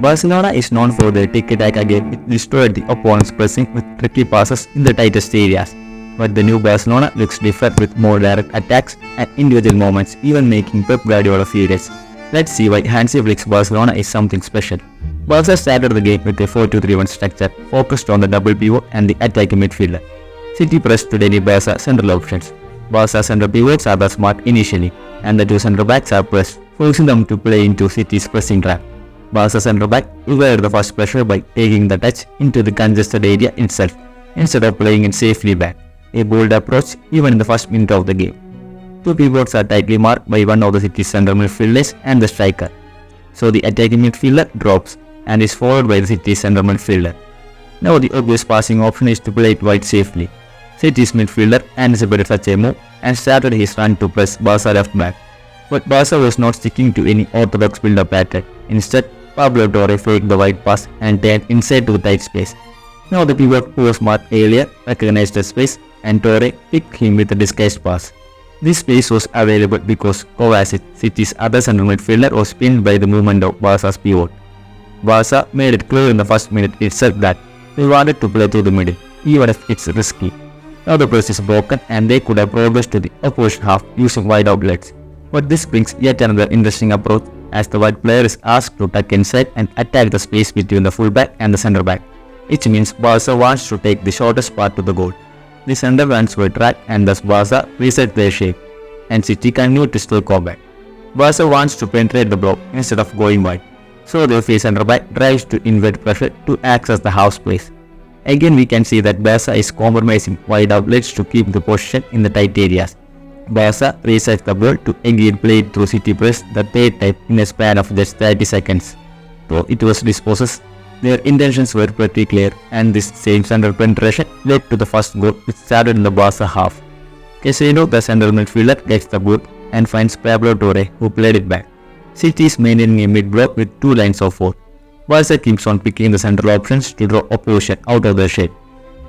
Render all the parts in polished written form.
Barcelona is known for their tiki-taka game which destroyed the opponent's pressing with tricky passes in the tightest areas. But the new Barcelona looks different with more direct attacks and individual moments, even making Pep Guardiola furious. Let's see why Hansi Flick's Barcelona is something special. Barca started the game with a 4-2-3-1 structure focused on the double pivot and the attacking midfielder. City pressed to deny Barca central options. Barca's central pivots are the smart initially, and the two centre backs are pressed, forcing them to play into City's pressing trap. Barca's centre back evaded the first pressure by taking the touch into the congested area itself, instead of playing it safely back. A bold approach even in the first minute of the game. Two pivots are tightly marked by one of the City's central midfielders and the striker. So the attacking midfielder drops and is followed by the City's central midfielder. Now the obvious passing option is to play it wide safely. City's midfielder anticipated such a move and started his run to press Barca left back. But Barca was not sticking to any orthodox build-up pattern. Instead, Pablo Torre faked the wide pass and turned inside to the tight space. Now the pivot who was marked earlier recognized the space and Torre picked him with a disguised pass. This space was available because Kovacic, City's other central midfielder, was pinned by the movement of Barca's pivot. Barca made it clear in the first minute itself that they wanted to play through the middle, even if it's risky. Now the press is broken and they could have progressed to the opposition half using wide outlets. But this brings yet another interesting approach as the wide player is asked to tuck inside and attack the space between the fullback and the centre back, which means Barca wants to take the shortest path to the goal. The centre backs were tracked and thus Barca reset their shape, and City continued to still go back. Barca wants to penetrate the block instead of going wide, so their free centre back drives to invert pressure to access the half space. Again we can see that Barca is compromising wide outlets to keep the position in the tight areas. Barca resets the ball to again play it through City press the third time in a span of just 30 seconds. Though it was dispossessed, their intentions were pretty clear, and this same central penetration led to the first goal which started in the Barca half. Casado, the central midfielder, gets the ball and finds Pablo Torre who played it back. City is maintaining a mid-block with two lines of four. Barca keeps on picking the central options to draw opposition out of their shape.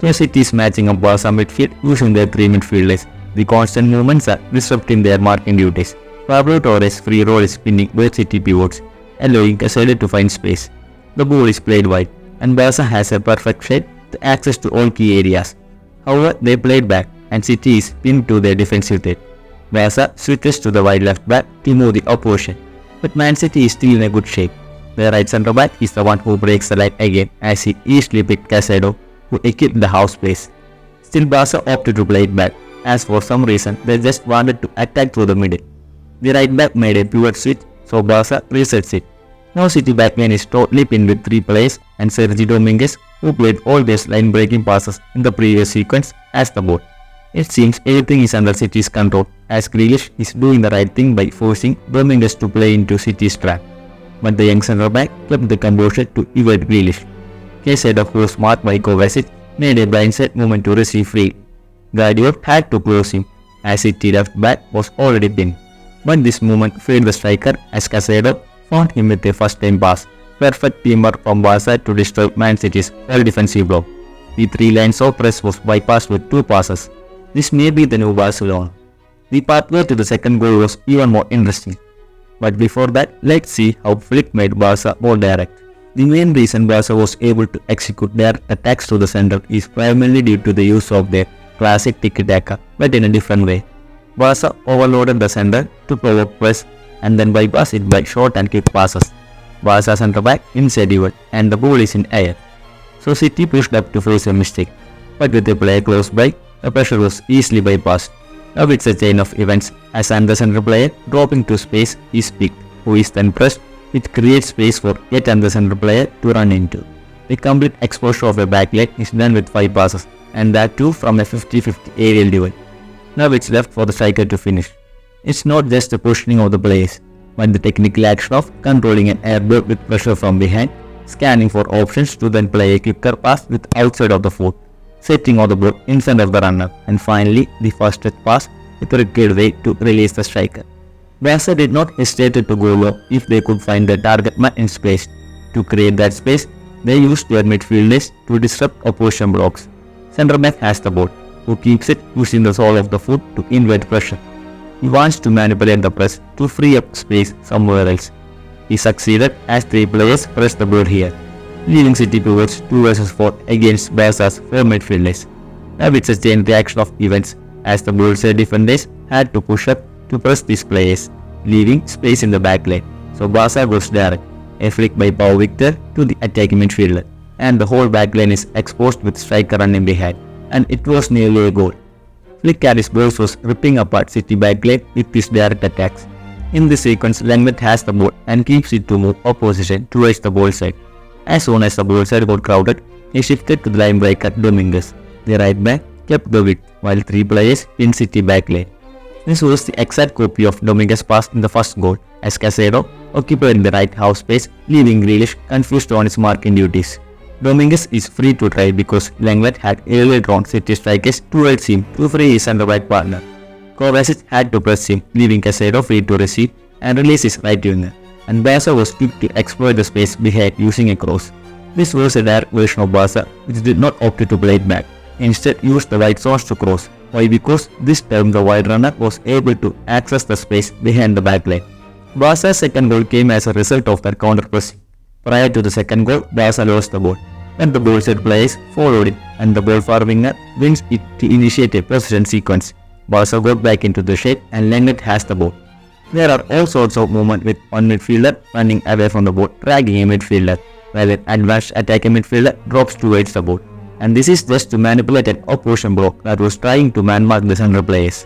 So City is matching up Barca midfield using their three midfielders. The constant movements are disrupting their marking duties. Pablo Torres' free role is spinning both City pivots, allowing Casado to find space. The ball is played wide, and Barca has a perfect shade to access to all key areas. However, they played back, and City is pinned to their defensive threat. Barca switches to the wide left back to move the opposition, but Man City is still in a good shape. The right centre back is the one who breaks the line again as he easily picked Casado, who equipped the half space. Still, Barca opted to play it back, as for some reason they just wanted to attack through the middle. The right back made a pivot switch, so Barca resets it. Now City backline is totally pinned with three players and Sergio Dominguez, who played all these line-breaking passes in the previous sequence, as the board. It seems everything is under City's control, as Grealish is doing the right thing by forcing Dominguez to play into City's trap. But the young centre back kept the composure to evade Grealish. Casado, who was marked by Kovacic, made a blindside movement to receive free. Guardiola had to close him, as City left back was already pinned. But this movement failed the striker as Casado found him with a first-time pass. Perfect teamwork from Barca to destroy Man City's well-defensive block. The three lines of press was bypassed with two passes. This may be the new Barcelona. The pathway to the second goal was even more interesting. But before that, let's see how Flick made Barca more direct. The main reason Barca was able to execute their attacks to the center is primarily due to the use of their classic tiki-taka, but in a different way. Barca overloaded the center to provoke press and then bypass it by short and quick passes. Barca centre back inside event and the ball is in air. So City pushed up to face a mistake, but with a player close by, the pressure was easily bypassed. Now it's a chain of events as another centre player dropping to space is picked, who is then pressed, which creates space for yet another centre player to run into. The complete exposure of a backline is done with 5 passes, and that too from a 50-50 aerial duel. Now it's left for the striker to finish. It's not just the positioning of the players, but the technical action of controlling an air ball with pressure from behind, scanning for options to then play a quicker pass with outside of the foot, setting on the ball in front of the runner, and finally the first stretch pass with a wicked way to release the striker. Barca did not hesitate to go low if they could find the target man in space. To create that space, they used their midfielders to disrupt opposition blocks. Centre back has the ball, who keeps it using the sole of the foot to invert pressure. He wants to manipulate the press to free up space somewhere else. He succeeded as 3 players pressed the ball here, leaving City towards 2 vs 4 against Barca's firm midfielders. Now it's a chain reaction of events as the Borussia defenders had to push up to press these players, leaving space in the back line. So Barca goes direct, a flick by Pau Victor to the attacking midfielder, and the whole back line is exposed with striker running behind, and it was nearly a goal. Flick at his burst was ripping apart City back line with his direct attacks. In this sequence, Lenglet has the ball and keeps it to move opposition towards the ball side. As soon as the ball side got crowded, he shifted to the line breaker Dominguez. The right back kept the width while 3 players in City back lane. This was the exact copy of Dominguez's pass in the first goal, as Casado occupied the right half space, leaving Grealish confused on his marking duties. Dominguez is free to try because Lenglet had earlier drawn City strikers towards him to free his center-back partner. Kovacic had to press him, leaving Casado free to receive and release his right winger, and Barca was quick to exploit the space behind using a cross. This was a direct version of Barca, which did not opt to play it back, instead used the right zones to cross. Why? Because this time the wide runner was able to access the space behind the back line. Barca's second goal came as a result of that counter-pressing. Prior to the second goal, Barca lost the ball, when the Borussia players followed it, and the ball far winger wins it to initiate a possession sequence. Barca got back into the shape and Lenglet has the ball. There are all sorts of movement with one midfielder running away from the ball, dragging a midfielder, while an advanced attacking midfielder drops towards the ball. And this is just to manipulate an opposition block that was trying to man-mark the central players.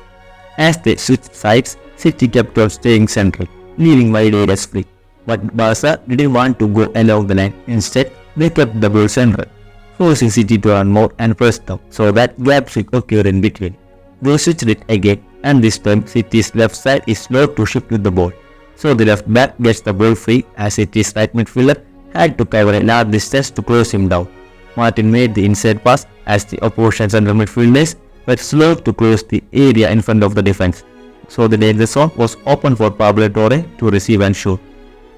As they switched sides, City kept on staying central, leaving wide areas free. But Barca didn't want to go along the line. Instead, they kept the ball central, forcing City to run more and press them, so that gaps would occur in between. They switched it again, and this time City's left side is slow to shift with the ball. So the left back gets the ball free as City's right midfielder had to cover a large distance to close him down. Martin made the inside pass as the opposition central midfielders were slow to close the area in front of the defense. So the danger zone was open for Pablo Torre to receive and shoot.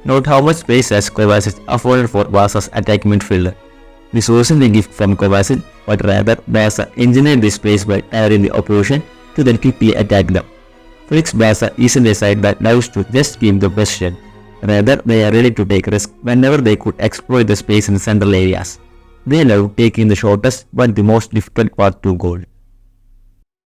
Note how much space has Kovacic afforded for Barca's attacking midfielder. This wasn't a gift from Kovacic, but rather Barca engineered the space by tiring the opposition to then quickly attack them. Flick's Barca isn't a side that loves to just keep the possession. Rather, they are ready to take risks whenever they could exploit the space in central areas. They love taking the shortest but the most difficult path to goal.